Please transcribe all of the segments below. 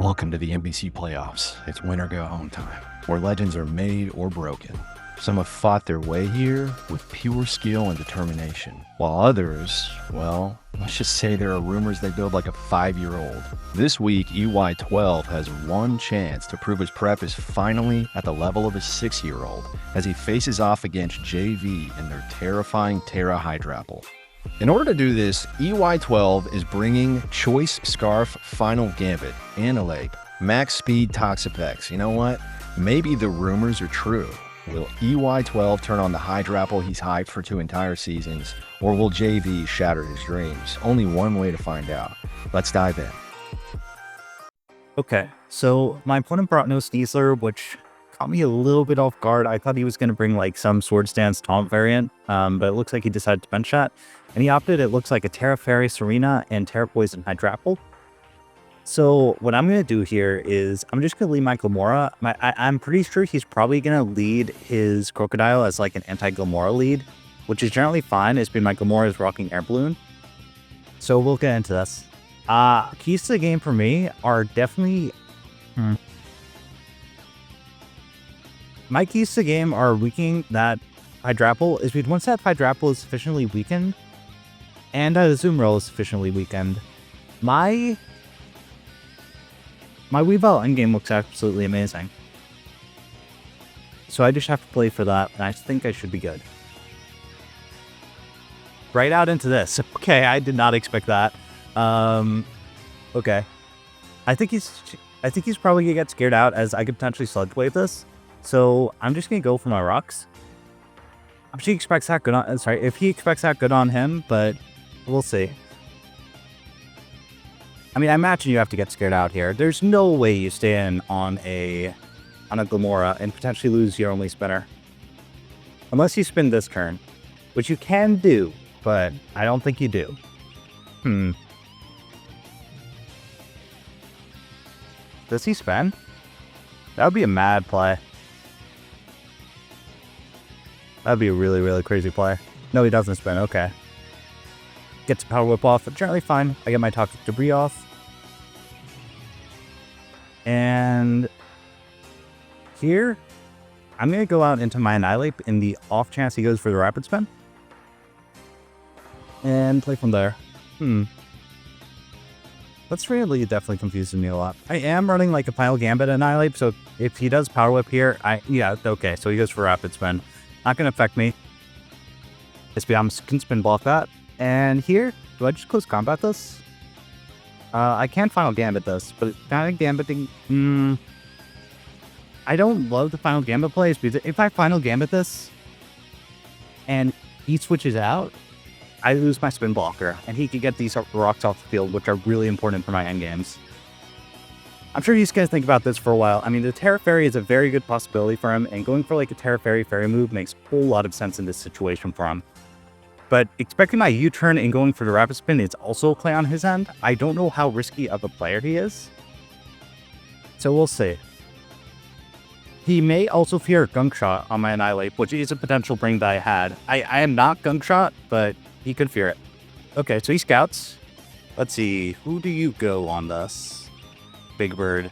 Welcome to the MBC playoffs. It's win or go home time, where legends are made or broken. Some have fought their way here with pure skill and determination, while others, well, let's just say there are rumors they build like a 5-year-old. This week, EY12 has one chance to prove his prep is finally at the level of a 6-year-old as he faces off against JV in their terrifying Terra Hydrapple. In order to do this, EY12 is bringing Choice Scarf Final Gambit, Annilape, Max Speed Toxapex. You know what? Maybe the rumors are true. Will EY12 turn on the Hydrapple he's hyped for 2 entire seasons, or will JV shatter his dreams? Only one way to find out. Let's dive in. Okay, so my opponent brought no Sneasler, which caught me a little bit off guard. I thought he was going to bring like some Sword Stance Taunt variant, but it looks like he decided to bench that. And he opted, it looks like a Terra Fairy Serena and Terra Poison Hydrapple. So what I'm going to do here is I'm just going to lead my Glamora. I'm pretty sure he's probably going to lead his Crocodile as like an anti-Glamora lead, which is generally fine. It's been my Glamora is rocking Air Balloon. So we'll get into this. Keys to the game for me are definitely... My keys to the game are weakening that Hydrapple. Is once that Hydrapple is sufficiently weakened, and that Azumarill is sufficiently weakened, my Weavile endgame looks absolutely amazing. So I just have to play for that, and I think I should be good. Right out into this. Okay, I did not expect that. Okay. I think he's probably gonna get scared out as I could potentially Sludge Wave this. So I'm just gonna go for my rocks. If he expects that good on him, but we'll see. I mean, I imagine you have to get scared out here. There's no way you stay in on a Glamora and potentially lose your only spinner. Unless you spin this turn, which you can do, but I don't think you do. Does he spin? That would be a mad play. That'd be a really, really crazy play. No, he doesn't spin. Okay. Gets a Power Whip off. Generally fine. I get my Toxic Debris off. And here, I'm going to go out into my Annihilape in the off chance he goes for the Rapid Spin. And play from there. That's really definitely confusing me a lot. I am running like a Final Gambit Annihilape, so if he does Power Whip here, yeah, okay, so he goes for Rapid Spin. Not going to affect me. I can Spin Block that. And here, do I just close combat this? I can Final Gambit this, but Final Gambiting... I don't love the Final Gambit plays, because if I Final Gambit this, and he switches out, I lose my Spin Blocker, and he could get these rocks off the field, which are really important for my endgames. I'm sure he's going to think about this for a while. I mean, the Terra Fairy is a very good possibility for him, and going for like a Terra Fairy move makes a whole lot of sense in this situation for him. But expecting my U-turn and going for the Rapid Spin is also a play on his end. I don't know how risky of a player he is. So we'll see. He may also fear Gunk Shot on my Annihilape, which is a potential bring that I had. I am not Gunk Shot, but he could fear it. Okay, so he scouts. Let's see. Who do you go on this? Big Bird.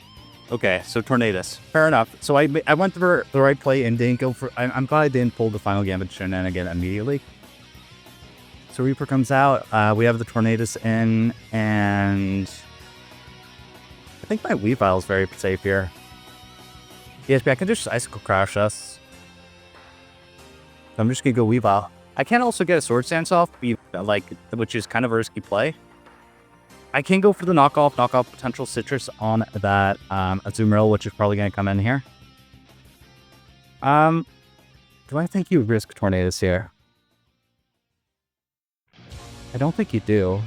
Okay, so Tornadus. Fair enough. So I went for the right play and didn't go for... I'm glad I didn't pull the Final Gambit shenanigan immediately. So Reaper comes out. We have the Tornadus in, and I think my Weavile is very safe here. Yes, but I can just Icicle Crash us. So I'm just gonna go Weavile. I can also get a Sword Stance off, which is kind of a risky play. I can go for the knockoff potential Citrus on that Azumarill, which is probably gonna come in here. Do I think you risk Tornadus here? I don't think you do.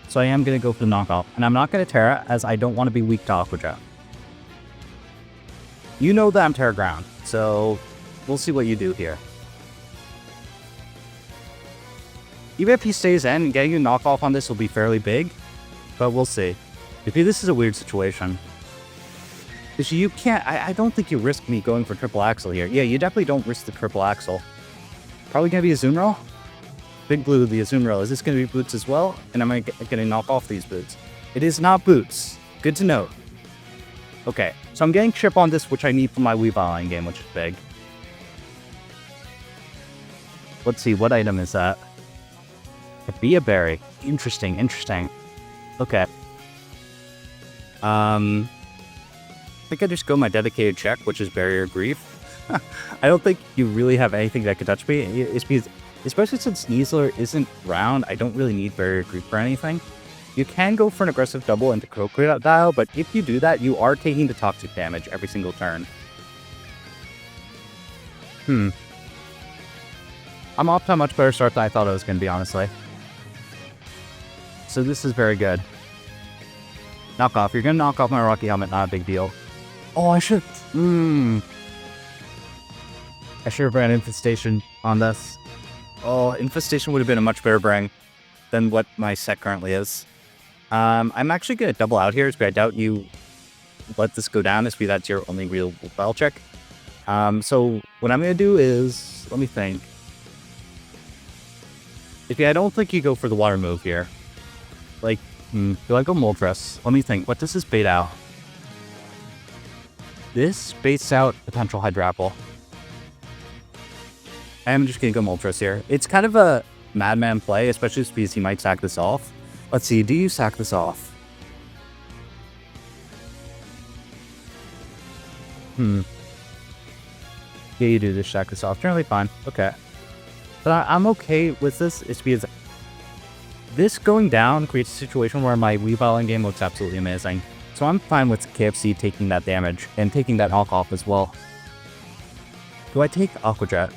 So I am going to go for the knockoff. And I'm not going to Terra, as I don't want to be weak to Aqua Jet. You know that I'm Terra Ground, so we'll see what you do here. Even if he stays in, getting a knockoff on this will be fairly big. But we'll see. Maybe this is a weird situation. Because you can't... I don't think you risk me going for Triple Axle here. Yeah, you definitely don't risk the Triple Axle. Probably going to be a Azumarill? Big Blue, the Azumarill. Is this going to be boots as well? And am I going to knock off these boots? It is not boots. Good to know. Okay, so I'm getting chip on this, which I need for my Weavile game, which is big. Let's see, what item is that? Be a berry. Interesting, interesting. Okay. I think I just go my dedicated check, which is Barrier Grief. I don't think you really have anything that could touch me. It's because, especially since Sneasler isn't round, I don't really need Barrier Grief for anything. You can go for an aggressive double into Crocodile, but if you do that, you are taking the toxic damage every single turn. I'm off to a much better start than I thought it was going to be, honestly. So this is very good. Knock off. You're going to knock off my Rocky Helmet, not a big deal. Oh, I should... I should have ran Infestation on this. Oh, Infestation would have been a much better bring than what my set currently is. I'm actually going to double out here, but I doubt you let this go down, as that's your only real battle check. So what I'm going to do is... Let me think. I don't think you go for the water move here. Like, do I go Moltres? Let me think. What does this bait out? This baits out potential Hydrapple. I'm just going to go Moltres here. It's kind of a madman play, especially because he might sack this off. Let's see, do you sack this off? Yeah, you do just sack this off. Generally fine. Okay. But I'm okay with this. It's because this going down creates a situation where my Weavile game looks absolutely amazing. So I'm fine with KFC taking that damage and taking that knock off as well. Do I take Aqua Jet?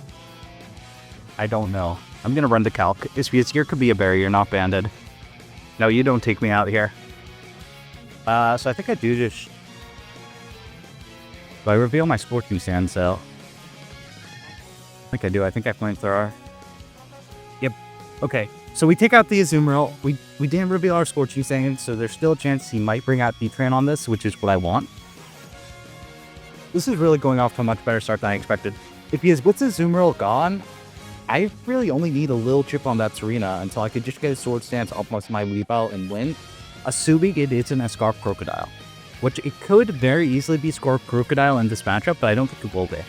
I don't know. I'm going to run the calc. It's because here could be a berry. You're not banded. No, you don't take me out here. So I think I do just... Do I reveal my Scorching Sand Cell? I think I do. I think I Flamethrower. Yep. Okay. So we take out the Azumarill. We didn't reveal our Scorching Sand, so there's still a chance he might bring out Betrayal on this, which is what I want. This is really going off to a much better start than I expected. If he is with the Azumarill gone, I really only need a little chip on that Serena until I could just get a Sword Stance off my Weavile and win. Assuming it isn't a Scarf Crocodile. Which it could very easily be Scarf Crocodile in this matchup, but I don't think it will be.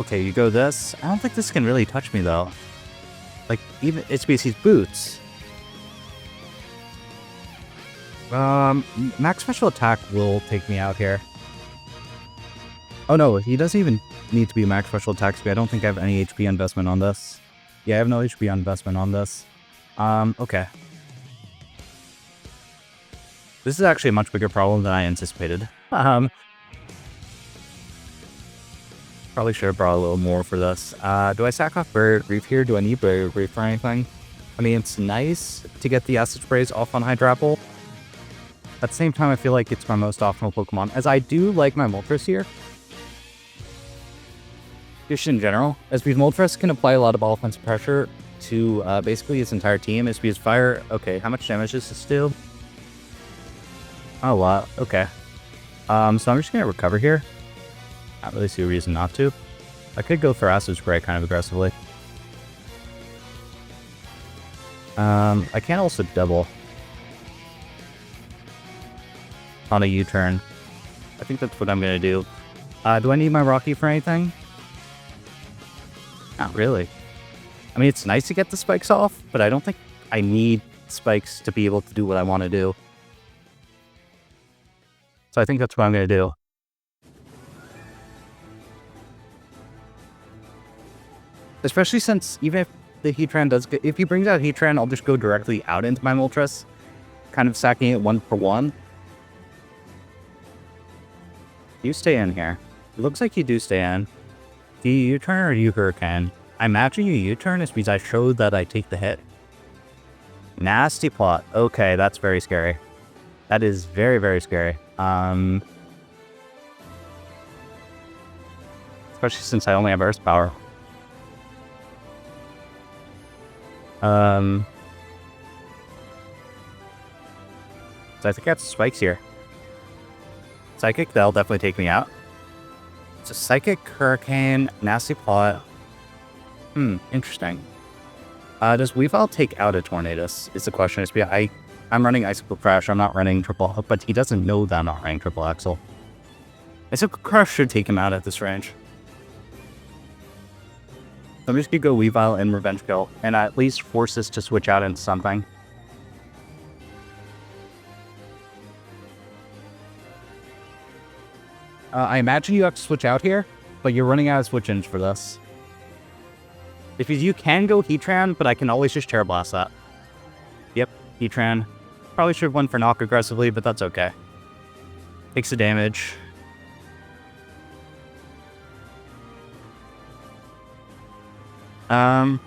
Okay, you go this. I don't think this can really touch me though. Like, even it's because he's boots. Max Special Attack will take me out here. Oh no, he doesn't even need to be max special attack speed. I don't think I have any HP investment on this. Yeah, I have no HP investment on this. Okay. This is actually a much bigger problem than I anticipated. Probably should have brought a little more for this. Do I sack off Barrier Grief here? Do I need Barrier Grief for anything? I mean, it's nice to get the Acid Sprays off on Hydrapple. At the same time, I feel like it's my most optimal Pokemon, as I do like my Moltres here. Just in general, as because Moltres can apply a lot of offensive pressure to basically his entire team. As because Fire... Okay, how much damage does this do? Oh, a lot. Okay. So I'm just going to recover here. Not really see a reason not to. I could go for Acid Spray kind of aggressively. I can also double on a U-turn. I think that's what I'm going to do. Do I need my Rocky for anything? Not really. I mean, it's nice to get the spikes off, but I don't think I need spikes to be able to do what I want to do. So I think that's what I'm going to do. Especially since even if the Heatran does get... If he brings out Heatran, I'll just go directly out into my Moltres. Kind of sacking it one for one. You stay in here. It looks like you do stay in. Do you U-turn or do you Hurricane? I imagine you U-turn is because I showed that I take the hit. Nasty plot. Okay, that's very scary. That is very, very scary. Especially since I only have Earth Power. So I think I have spikes here. Psychic, that'll definitely take me out. It's a Psychic, Hurricane, Nasty Plot. Interesting. Does Weavile take out a Tornadus? Is the question. I'm running Icicle Crash. I'm not running Triple, but he doesn't know that I'm not running Triple Axle. Icicle Crash should take him out at this range. I'm just gonna go Weavile and Revenge Kill, and at least force this to switch out into something. I imagine you have to switch out here, but you're running out of switch-ins for this. If you can go Heatran, but I can always just Terra Blast that. Yep, Heatran. Probably should have went for Knock aggressively, but that's okay. Takes the damage. I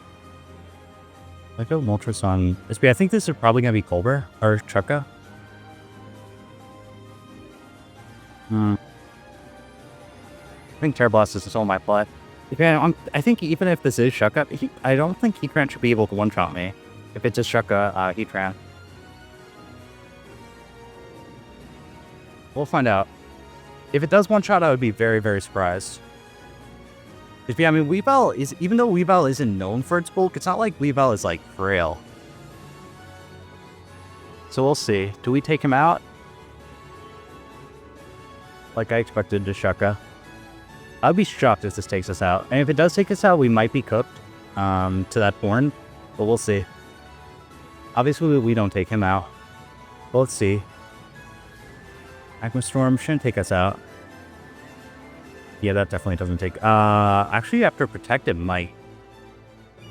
go Moltres on SB. I think this is probably gonna be Colbur or Chukka. I think Terra Blast is still my play. I think even if this is Chukka, I don't think Heatran should be able to one-shot me. If it's just Chukka, Heatran. We'll find out. If it does one-shot, I would be very, very surprised. I mean, Weavile is, even though Weavile isn't known for its bulk, it's not like Weavile is, like, frail. So we'll see. Do we take him out? Like I expected to Chukka. I'd be shocked if this takes us out. And if it does take us out, we might be cooked to that Thorn. But we'll see. Obviously, we don't take him out. But let's see. Magma Storm shouldn't take us out. Yeah, that definitely doesn't take... actually, after Protect, it might.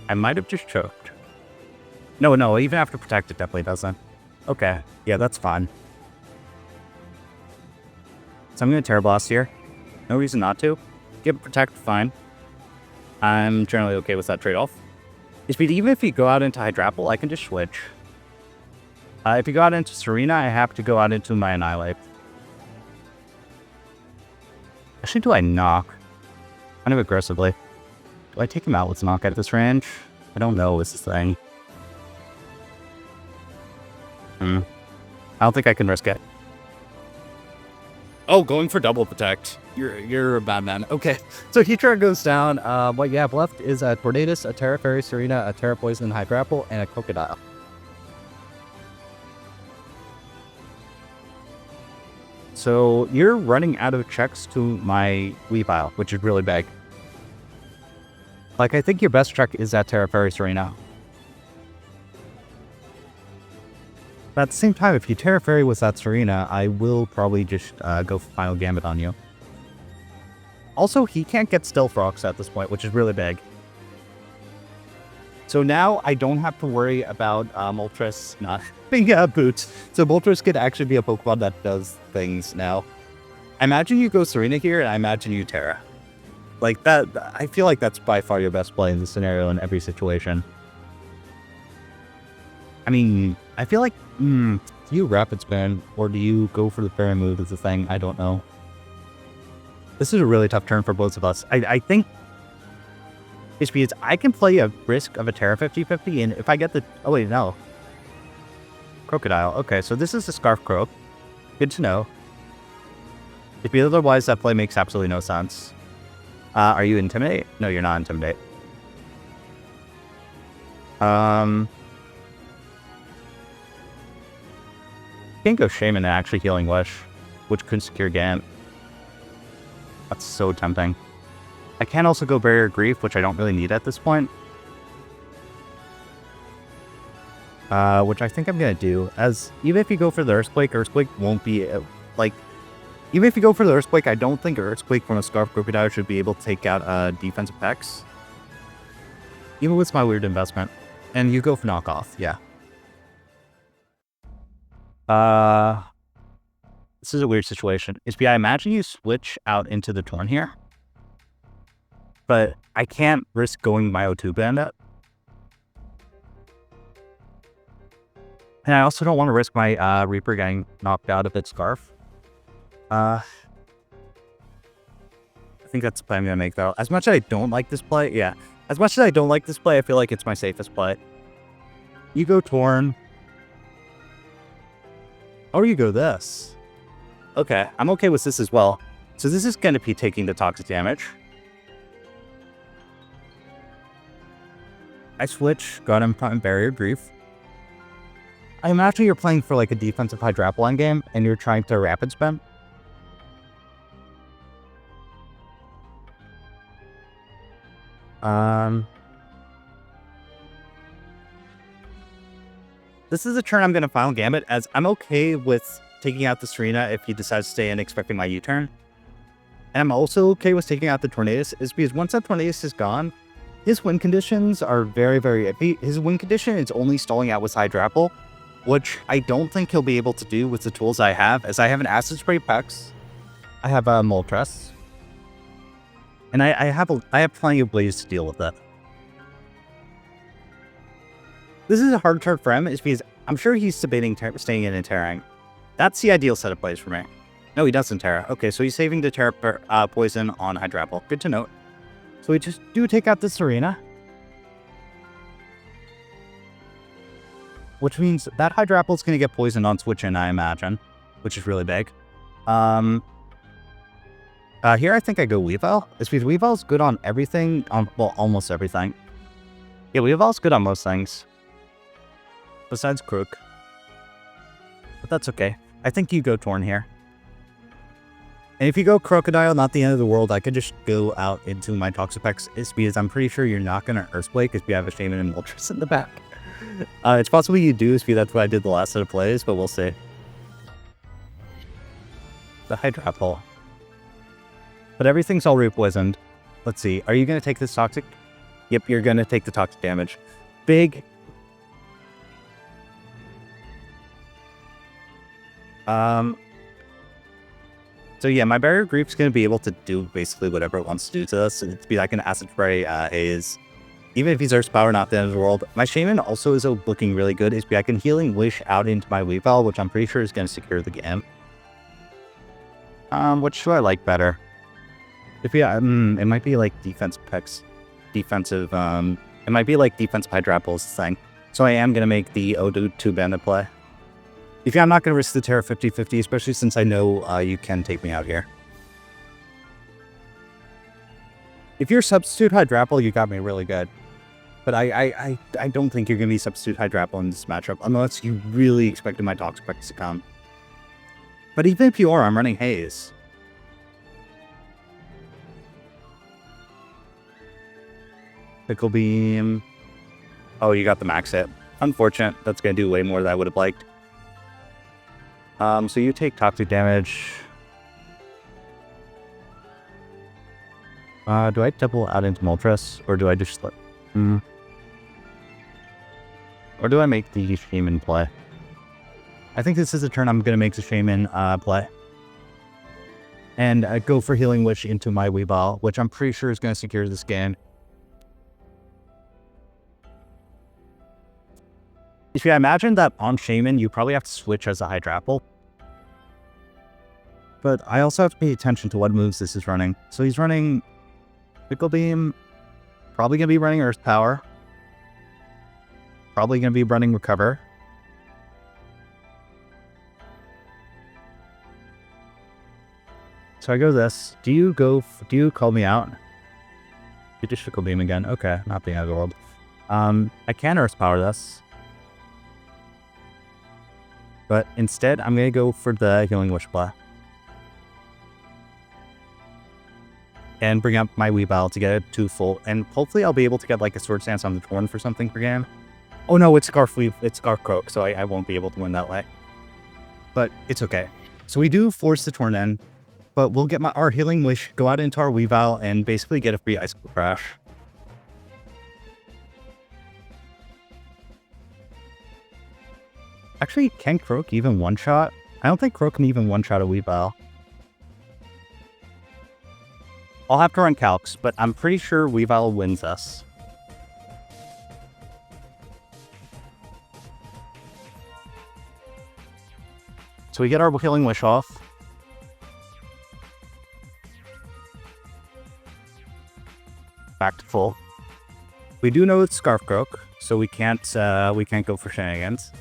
I might have just choked. No, even after Protect, it definitely doesn't. Okay. Yeah, that's fine. So I'm going to Terra Blast here. No reason not to. Give it Protect, fine. I'm generally okay with that trade-off. Even if you go out into Hydrapple, I can just switch. If you go out into Serena, I have to go out into my Annihilate. Actually, do I Knock? Kind of aggressively. Do I take him out with Knock at this range? I don't know is the thing. I don't think I can risk it. Oh, going for double Protect. You're a bad man. Okay, so Heatran goes down. What you have left is a Tornadus, a Terra Fairy, Serena, a Terra Poison, Hydrapple, and a Crocodile. So you're running out of checks to my Weavile, which is really big. Like, I think your best check is that Terra Fairy Serena. But at the same time, if you Terra Fairy with that Serena, I will probably just go for Final Gambit on you. Also, he can't get Stealth Rocks at this point, which is really big. So now I don't have to worry about Moltres not being boots. So Moltres could actually be a Pokemon that does things now. I imagine you go Serena here, and I imagine you Terra. Like that, I feel like that's by far your best play in this scenario in every situation. I mean, I feel like, do you Rapid Spin, or do you go for the Fairy move as a thing? I don't know. This is a really tough turn for both of us. I think it's because I can play a risk of a Terra 50-50, and if I get the... Oh, wait, no. Crocodile. Okay, so this is the Scarf Croak. Good to know. If otherwise, that play makes absolutely no sense. Are you Intimidate? No, you're not Intimidate. Can't go Shaman and actually Healing Wish, which could secure Gant. That's so tempting. I can also go Barrier Grief, which I don't really need at this point. Which I think I'm going to do. As even if you go for the Earthquake won't be, even if you go for the Earthquake, I don't think Earthquake from a Scarf Crocodile should be able to take out defensive Pex. Even with my weird investment. And you go for Knockoff, yeah. This is a weird situation. I imagine you switch out into the Torn here. But I can't risk going my O2 Bandit. And I also don't want to risk my Reaper getting knocked out of its Scarf. I think that's the play I'm going to make, though. As much as I don't like this play, yeah. As much as I don't like this play, I feel like it's my safest play. You go Torn. Or you go this. Okay, I'm okay with this as well. So this is going to be taking the toxic damage. I switch, got him from Barrier Grief. I imagine you're playing for like a defensive Hydrapple end game and you're trying to rapid spin. This is a turn I'm going to Final Gambit, as I'm okay with taking out the Serena if he decides to stay in expecting my U-turn. And I'm also okay with taking out the Tornadus, is because once that Tornadus is gone, his win conditions are very, very iffy. His win condition is only stalling out with Hydrapple, which I don't think he'll be able to do with the tools I have, as I have an Acid Spray Pex, I have a Moltres, and I have plenty of ways to deal with that. This is a hard turn for him, is because I'm sure he's debating staying in and Terraing. That's the ideal set of plays for me. No, he doesn't Terra. Okay, so he's saving the Terra poison on Hydrapple. Good to note. So we just do take out the Serena, which means that Hydrapple is going to get poisoned on switch in, I imagine, which is really big. Here I think I go Weavile. It's because Weavile's good on everything, well, almost everything. Yeah, Weavile's good on most things. Besides Crook. But that's okay. I think you go Torn here. And if you go Crocodile, not the end of the world, I could just go out into my Toxapex. It's because I'm pretty sure you're not going to Earthquake if you have a Shaman and Moltres in the back. It's possible you do, because that's what I did the last set of plays, but we'll see. The Hydrapple. But everything's already poisoned. Let's see. Are you going to take this Toxic? Yep, you're going to take the Toxic damage. Big. So yeah, my Barrier Grief's going to be able to do basically whatever it wants to do to us. It's be like an Acid Spray Haze. Even if he's Earth's Power, not the end of the world. My Shaman also is looking really good. Is I can Healing Wish out into my Weavile, which I'm pretty sure is going to secure the game. Which do I like better? If it might be like defensive, it might be like defensive Hydrapple's thing. So I am going to make the O2 Bandit play. If I'm not going to risk the Terra 50-50, especially since I know you can take me out here. If you're Substitute Hydrapple, you got me really good. But I don't think you're going to be Substitute Hydrapple in this matchup, unless you really expected my Toxapex to come. But even if you are, I'm running Haze. Pickle Beam. Oh, you got the max hit. Unfortunate. That's going to do way more than I would have liked. So you take toxic damage. Do I double out into Moltres, or do I just slip? Or do I make the Shaman play? I think this is a turn I'm going to make the Shaman play. And go for Healing Wish into my Weavile, which I'm pretty sure is going to secure this game. If you imagine that on Shaman, you probably have to switch as a Hydrapple. But I also have to pay attention to what moves this is running. So he's running Pickle Beam, probably going to be running Earth Power, probably going to be running Recover. So I go this. Do you call me out? You just Pickle Beam again. Okay, not the end of the world. I can Earth Power this. But instead, I'm going to go for the Healing Wish play. And bring up my Weavile to get it to full. And hopefully I'll be able to get like a Sword Stance on the Torn for something per game. Oh no, it's Scarf Croak, so I won't be able to win that way. But it's okay. So we do force the Torn in, but we'll get our Healing Wish, go out into our Weavile, and basically get a free Icicle Crash. Actually, can Croak even one-shot? I don't think Croak can even one-shot a Weavile. I'll have to run calcs, but I'm pretty sure Weavile wins us. So we get our Healing Wish off. Back to full. We do know it's Scarf Croak, so we can't go for shenanigans.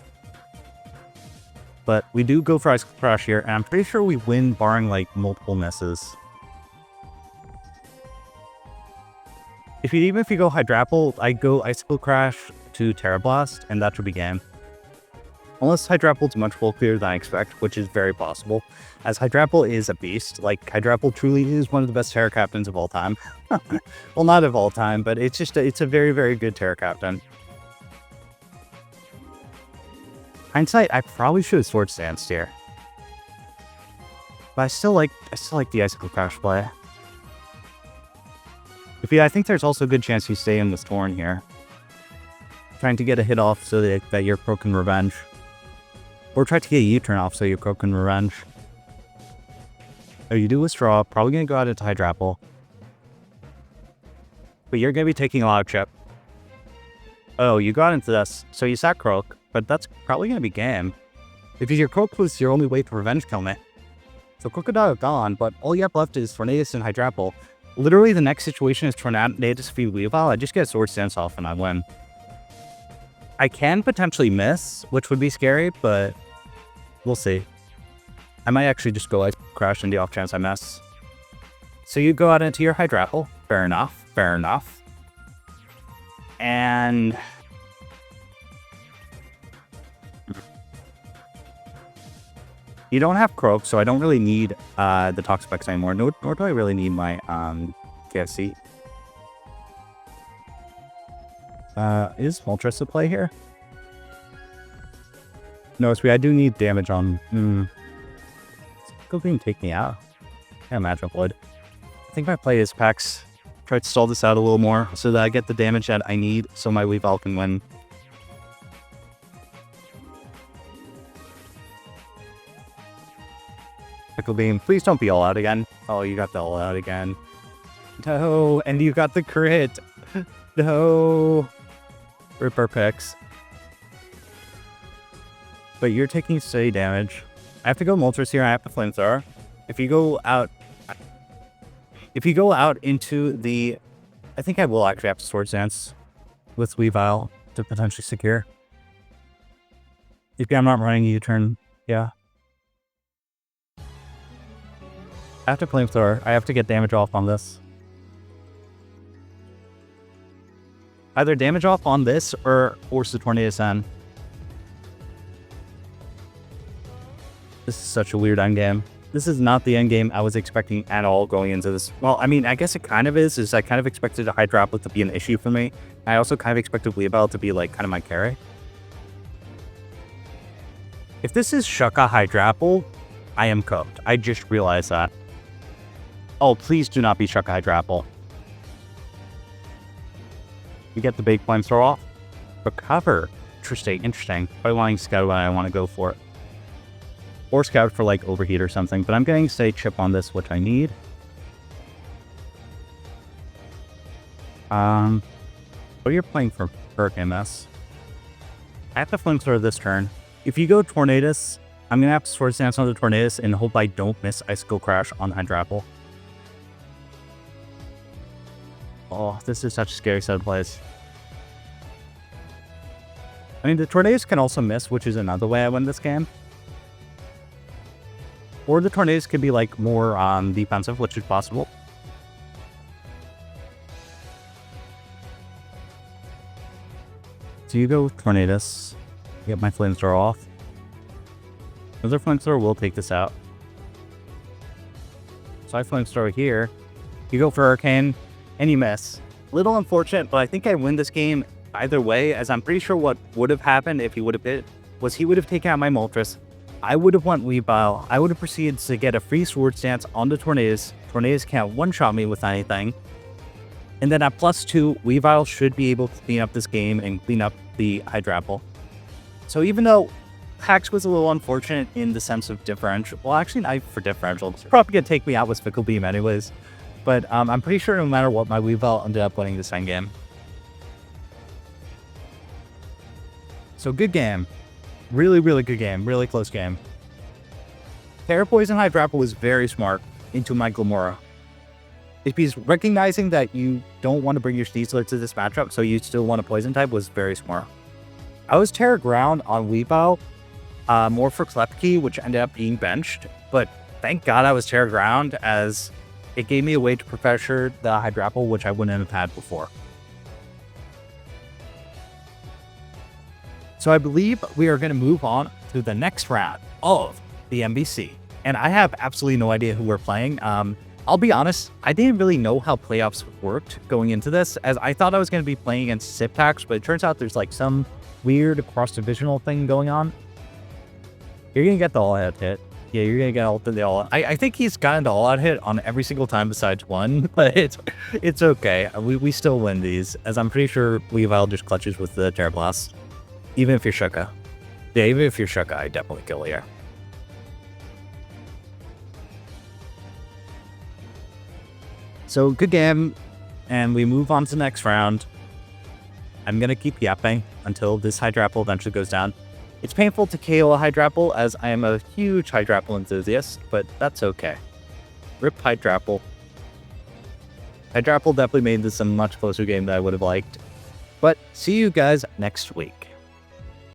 But we do go for Icicle Crash here, and I'm pretty sure we win barring like multiple misses. Even if you go Hydrapple, I go Icicle Crash to Terra Blast, and that should be game. Unless Hydrapple's much bulkier than I expect, which is very possible, as Hydrapple is a beast. Like, Hydrapple truly is one of the best Terra Captains of all time. Well, not of all time, but it's just, it's a very, very good Terra Captain. Hindsight, I probably should have Swords Danced here. But I still like the Icicle Crash play. I think there's also a good chance you stay in this Torn here. Trying to get a hit off so that your Crow can revenge. Or try to get a U-turn off so your Crow can revenge. So you do withdraw, probably going to go out into Hydrapple. But you're going to be taking a lot of chip. Oh, you got into this, so you sack Croak, but that's probably going to be game. If your Croak was your only way to revenge kill me. So Crocodile gone, but all you have left is Tornadus and Hydrapple. Literally, the next situation is Tornadus feed Weavile. I just get Swords Dance off and I win. I can potentially miss, which would be scary, but we'll see. I might actually just go Ice Crash in the off chance I miss. So you go out into your Hydrapple. Fair enough. Fair enough. And you don't have Croak, so I don't really need the Toxapex anymore, nor do I really need my KFC. Is Moltres to play here? No, I do need damage on... Go being take me out. I can't imagine it would. I think if I play his packs, try to stall this out a little more so that I get the damage that I need so my Weavile can win. Pickle Beam, please don't be all out again. Oh, you got the all out again. No, and you got the crit. No. Ripper picks. But you're taking steady damage. I have to go Moltres here. I have to Flamethrower. If you go out into the, I think I will actually have to Swords Dance with Weavile to potentially secure. If I'm not running a U-turn, yeah. I have to Flamethrower. I have to get damage off on this. Either damage off on this or force the Tornadus in. This is such a weird endgame. This is not the endgame I was expecting at all going into this. Well, I mean, I guess it kind of is I kind of expected a Hydrapple to be an issue for me. I also kind of expected Weavile to be like kind of my carry. If this is Shucka Hydrapple, I am cooked. I just realized that. Oh, please do not be Shucka Hydrapple. You get the big Flamethrower off. Recover. Interesting. By wanting Scout, I want to go for it. Or Scout for like Overheat or something, but I'm getting say Chip on this, which I need. What you're playing for Hurricane Mess. I have to Flamethrower this turn. If you go Tornadus, I'm going to have to Swords Dance on the Tornadus and hope I don't miss Icicle Crash on Hydrapple. Oh, this is such a scary set of plays. I mean, the Tornadus can also miss, which is another way I win this game. Or the Tornadus could be like more defensive, which is possible. So you go with Tornadus. Get my Flamethrower off. Another Flamethrower will take this out. So I Flamethrower here. You go for Hurricane, and you miss. Little unfortunate, but I think I win this game either way, as I'm pretty sure what would have happened if he would have hit was he would have taken out my Moltres. I would have won Weavile. I would have proceeded to get a free Swords Dance on the Tornadus. Tornadus can't one-shot me with anything. And then at +2, Weavile should be able to clean up this game and clean up the Hydrapple. So even though Hacks was a little unfortunate in the sense of differential, well, actually not for differential, it's probably going to take me out with Fickle Beam anyways. But I'm pretty sure no matter what, my Weavile ended up winning this endgame. So good game. Really good game. Really close game. Terra Poison Hydrapple was very smart into my Glamora. If he's recognizing that you don't want to bring your Sneasler to this matchup, so you still want a Poison type, was very smart. I was Terra Ground on Weavile, more for Klepke, which ended up being benched, but thank God I was Terra Ground, as it gave me a way to Professor the Hydrapple, which I wouldn't have had before. So I believe we are going to move on to the next round of the MBC. And I have absolutely no idea who we're playing. I'll be honest, I didn't really know how playoffs worked going into this, as I thought I was going to be playing against Siptax, but it turns out there's like some weird cross-divisional thing going on. You're going to get the all-out hit. Yeah, you're going to get the all-out. I think he's gotten the all-out hit on every single time besides one, but it's okay. We still win these, as I'm pretty sure Weavile just clutches with the Terra Blast. Even if you're Shuka. Yeah, even if you're Shuka, I definitely kill here. So, good game, and we move on to the next round. I'm going to keep yapping until this Hydrapple eventually goes down. It's painful to KO a Hydrapple, as I am a huge Hydrapple enthusiast, but that's okay. Rip Hydrapple. Hydrapple definitely made this a much closer game than I would have liked. But see you guys next week.